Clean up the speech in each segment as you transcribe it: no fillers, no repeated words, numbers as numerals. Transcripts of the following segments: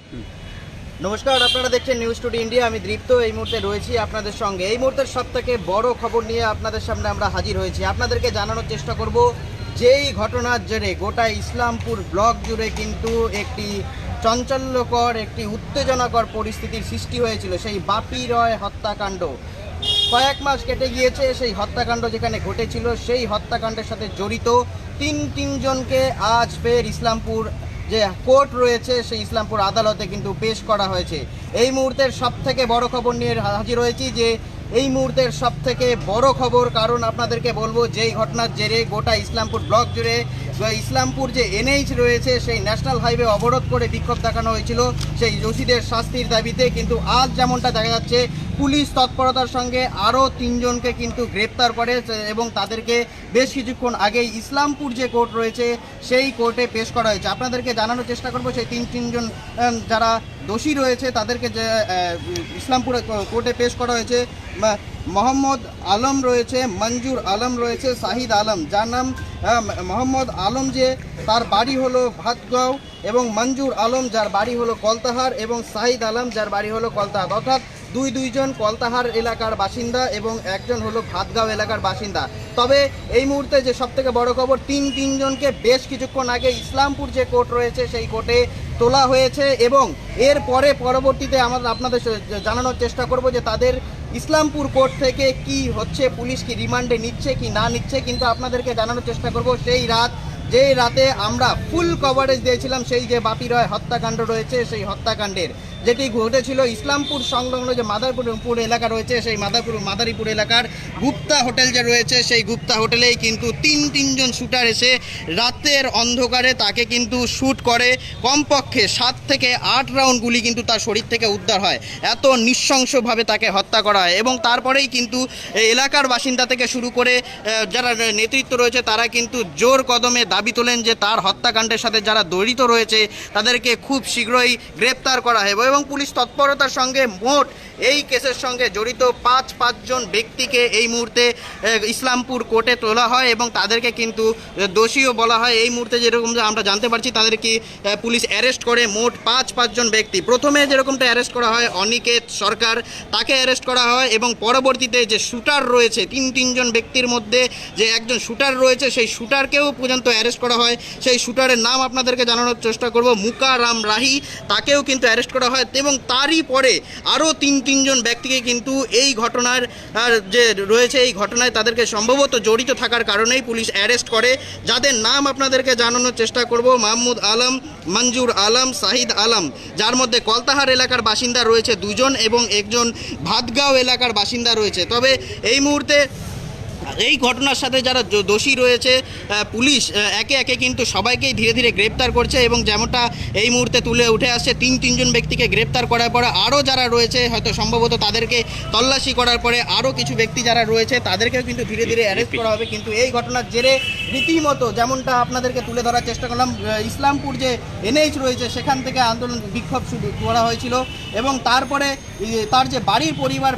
নমস্কার, আপনারা দেখছেন নিউজ টুডে ইন্ডিয়া। আমি দীপ্ত এই মুহূর্তে রয়েছি আপনাদের সঙ্গে। এই মুহূর্তের সবথেকে বড় খবর নিয়ে আপনাদের সামনে আমরা হাজির হয়েছি। আপনাদেরকে জানানোর চেষ্টা করব যেই ঘটনার জেরে গোটা ইসলামপুর ব্লক জুড়ে কিন্তু একটি চাঞ্চল্যকর, একটি উত্তেজনাকর পরিস্থিতির সৃষ্টি হয়েছিল। সেই বাপি রয় হত্যাকাণ্ড কয়েক মাস কেটে গিয়েছে। সেই হত্যাকাণ্ড যেখানে ঘটেছিল, সেই হত্যাকাণ্ডের সাথে জড়িত তিনজনকে আজ ফের ইসলামপুর যে কোর্ট রয়েছে সেই ইসলামপুর আদালতে কিন্তু পেশ করা হয়েছে। এই মুহূর্তের সবথেকে বড় খবর নিয়ে হাজির হয়েছি যে এই মুহূর্তের সবথেকে বড় খবর, কারণ আপনাদেরকে বলবো যেই ঘটনার জেরে গোটা ইসলামপুর ব্লক জুড়ে ইসলামপুর যে এনএইচ রয়েছে সেই ন্যাশনাল হাইওয়ে অবরোধ করে বিক্ষোভ দেখানো হয়েছিল সেই দোষীদের শাস্তির দাবিতে, কিন্তু আজ যেমনটা দেখা যাচ্ছে পুলিশ তৎপরতার সঙ্গে আরও তিনজনকে কিন্তু গ্রেপ্তার করে এবং তাদেরকে বেশ কিছুক্ষণ আগেই ইসলামপুর যে কোর্ট রয়েছে সেই কোর্টে পেশ করা হয়েছে। আপনাদেরকে জানানোর চেষ্টা করব সেই তিনজন যারা দোষী রয়েছে তাদেরকে যে ইসলামপুর কোর্টে পেশ করা হয়েছে। মোহাম্মদ আলম রয়েছে, মঞ্জুর আলম রয়েছে, শাহিদ আলম। যার নাম মোহাম্মদ আলম যে তার বাড়ি হলো ভাতগাঁও, এবং মঞ্জুর আলম যার বাড়ি হলো কলতাহার, এবং শাহিদ আলম যার বাড়ি হলো কলতাহার। অর্থাৎ দুইজন কলতাহার এলাকার বাসিন্দা এবং একজন হলো ভাতগাঁও এলাকার বাসিন্দা। তবে এই মুহূর্তে যে সবথেকে বড় খবর, তিনজনকে বেশ কিছুক্ষণ আগে ইসলামপুর যে কোর্ট রয়েছে সেই কোর্টে তোলা হয়েছে এবং এর পরবর্তীতে আমরা আপনাদের জানানোর চেষ্টা করব যে তাদের ইসলামপুর কোর্ট থেকে কি হচ্ছে, পুলিশ কি রিমান্ডে নিচ্ছে কি না নিচ্ছে। কিন্তু আপনাদেরকে জানানোর চেষ্টা করব সেই যেই রাতে আমরা ফুল কভারেজ দিয়েছিলাম সেই যে বাপি রয় হত্যাকাণ্ড রয়েছে সেই হত্যাকাণ্ডের, যেটি ঘটেছিল ইসলামপুর সংলগ্ন যে মাদারীপুর এলাকা রয়েছে সেই মাদারীপুর এলাকার গুপ্তা হোটেল যে রয়েছে সেই গুপ্তা হোটেলেই কিন্তু তিনজন শুটার এসে রাতের অন্ধকারে তাকে কিন্তু শ্যুট করে। কমপক্ষে 7 থেকে 8 রাউন্ড গুলি কিন্তু তার শরীর থেকে উদ্ধার হয়। এত নৃশংসভাবে তাকে হত্যা করা হয় এবং তারপরেই কিন্তু এলাকার বাসিন্দা থেকে শুরু করে যারা নেতৃত্ব রয়েছে তারা কিন্তু জোর কদমে দাবি তোলেন যে তার হত্যাকাণ্ডের সাথে যারা জড়িত রয়েছে তাদেরকে খুব শীঘ্রই গ্রেপ্তার করা হবে। এবং পুলিশ তৎপরতার সঙ্গে মোট এই কেসের সঙ্গে জড়িত পাঁচজন ব্যক্তিকে এই মুহূর্তে ইসলামপুর কোর্টে তোলা হয় এবং তাদেরকে কিন্তু দোষীও বলা হয়। এই মুহূর্তে যেরকম আমরা জানতে পারছি তাদেরকে পুলিশ অ্যারেস্ট করে মোট পাঁচজন ব্যক্তি। প্রথমে যেরকমটা অ্যারেস্ট করা হয় অনিকেত সরকার, তাকে অ্যারেস্ট করা হয় এবং পরবর্তীতে যে শুটার রয়েছে তিনজন ব্যক্তির মধ্যে যে একজন শুটার রয়েছে সেই শুটারকেও পর্যন্ত অ্যারেস্ট করা হয়। সেই শুটারের নাম আপনাদেরকে জানানোর চেষ্টা করব, মুকারাম রাহি, তাকেও কিন্তু অ্যারেস্ট করা হয় এবং তারই পরে আরও তিনজন ব্যক্তিকে কিন্তু এই ঘটনার যে রয়েছে এই ঘটনায় তাদেরকে সম্ভবত জড়িত থাকার কারণেই পুলিশ অ্যারেস্ট করে, যাদের নাম আপনাদেরকে জানানোর চেষ্টা করব। মাহমুদ আলম, মঞ্জুর আলম, শাহিদ আলম, যার মধ্যে কলতাহার এলাকার বাসিন্দা রয়েছে 2 জন এবং একজন ভাতগাঁও এলাকার বাসিন্দা রয়েছে। তবে এই মুহূর্তে এই ঘটনার সাথে যারা দোষী রয়েছে পুলিশ একে একে কিন্তু সবাইকেই ধীরে ধীরে গ্রেপ্তার করছে এবং যেমনটা এই মুহূর্তে তুলে উঠে আসছে তিনজন ব্যক্তিকে গ্রেপ্তার করার পরে আরও যারা রয়েছে হয়তো সম্ভবত তাদেরকে তল্লাশি করার পরে আরও কিছু ব্যক্তি যারা রয়েছে তাদেরকেও কিন্তু ধীরে ধীরে অ্যারেস্ট করা হবে। কিন্তু এই ঘটনার জেরে রীতিমতো যেমনটা আপনাদেরকে তুলে ধরার চেষ্টা করলাম, ইসলামপুর যে এনএইচ রয়েছে সেখান থেকে আন্দোলন বিক্ষোভ শুরু করা হয়েছিল এবং তারপরে তার যে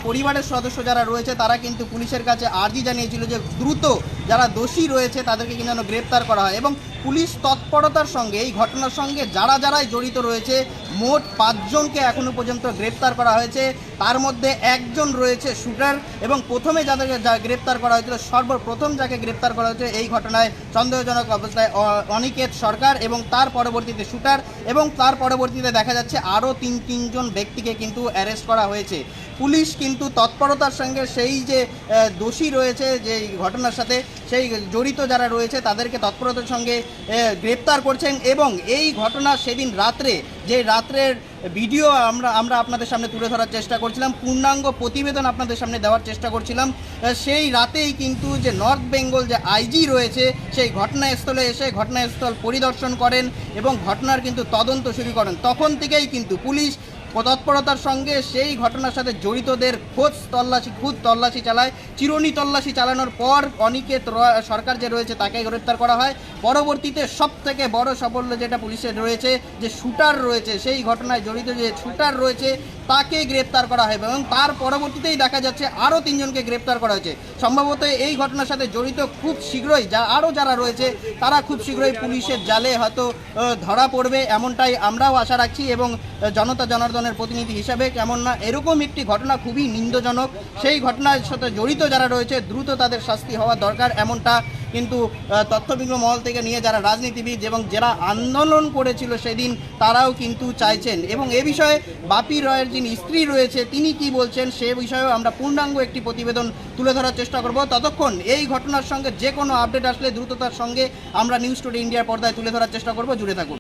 পরিবারের সদস্য যারা রয়েছে তারা কিন্তু পুলিশের কাছে আর্জি জানিয়েছিল যে দ্রুত যারা দোষী রয়েছে তাদেরকে কিন্তু যেন গ্রেপ্তার করা হয়। এবং পুলিশ তৎপরতার সঙ্গে এই ঘটনার সঙ্গে যারাই জড়িত রয়েছে মোট 5 জনকে এখনো পর্যন্ত গ্রেপ্তার করা হয়েছে। তার মধ্যে একজন রয়েছে শুটার এবং প্রথমে যাদেরকে গ্রেপ্তার করা হয়েছিল, সর্বপ্রথম যাকে গ্রেপ্তার করা হয়েছে এই ঘটনায় সন্দেহজনক অবস্থায় অনিকেত সরকার এবং তার পরবর্তীতে শুটার, এবং তার পরবর্তীতে দেখা যাচ্ছে আরও তিনজন ব্যক্তিকে কিন্তু অ্যারেস্ট করা হয়েছে। পুলিশ কিন্তু তৎপরতার সঙ্গে সেই যে দোষী রয়েছে যে ঘটনার সাথে সেই জড়িত যারা রয়েছে তাদেরকে তৎপরতার সঙ্গে গ্রেপ্তার করছেন এবং এই ঘটনা সেদিন রাত্রের ভিডিও আমরা আপনাদের সামনে তুলে ধরার চেষ্টা করছিলাম, পূর্ণাঙ্গ প্রতিবেদন আপনাদের সামনে দেওয়ার চেষ্টা করছিলাম। সেই রাতেই কিন্তু যে নর্থ বেঙ্গল যে আইজি রয়েছে সেই ঘটনাস্থলে এসে ঘটনাস্থল পরিদর্শন করেন এবং ঘটনার কিন্তু তদন্ত শুরু করেন। তখন থেকেই কিন্তু পুলিশ তৎপরতার সঙ্গে সেই ঘটনার সাথে জড়িতদের তল্লাশি চালায়। চিরুনি তল্লাশি চালানোর পর অনিকেত সরকার যে রয়েছে তাকে গ্রেপ্তার করা হয়। পরবর্তীতে সবথেকে বড় সাফল্য যেটা পুলিশের রয়েছে যে শুটার রয়েছে, সেই ঘটনায় জড়িত যে শুটার রয়েছে তাকে গ্রেপ্তার করা হবে এবং তার পরবর্তীতেই দেখা যাচ্ছে আরও 3 জনকে গ্রেপ্তার করা হয়েছে। সম্ভবত এই ঘটনার সাথে জড়িত খুব শীঘ্রই যারা রয়েছে তারা খুব শীঘ্রই পুলিশের জালে হয়তো ধরা পড়বে, এমনটাই আমরাও আশা রাখছি। এবং জনতা জনার্দনের প্রতিনিধি হিসাবে কেমন না এরকম একটি ঘটনা খুবই নিন্দজনক, সেই ঘটনার সাথে জড়িত যারা রয়েছে দ্রুত তাদের শাস্তি হওয়া দরকার, এমনটা কিন্তু তথ্যবিজ্ঞ মহল থেকে নিয়ে যারা রাজনীতিবিদ এবং যারা আন্দোলন করেছিল সেদিন তারাও কিন্তু চাইছেন। এবং এ বিষয়ে বাপি রায়ের যিনি স্ত্রী রয়েছে তিনি কি বলছেন সে বিষয়েও আমরা পূর্ণাঙ্গ একটি প্রতিবেদন তুলে ধরার চেষ্টা করব। ততক্ষণ এই ঘটনার সঙ্গে যে কোনো আপডেট আসলে দ্রুততার সঙ্গে আমরা নিউজ টুডে ইন্ডিয়ার পর্দায় তুলে ধরার চেষ্টা করব। জুড়ে থাকুন।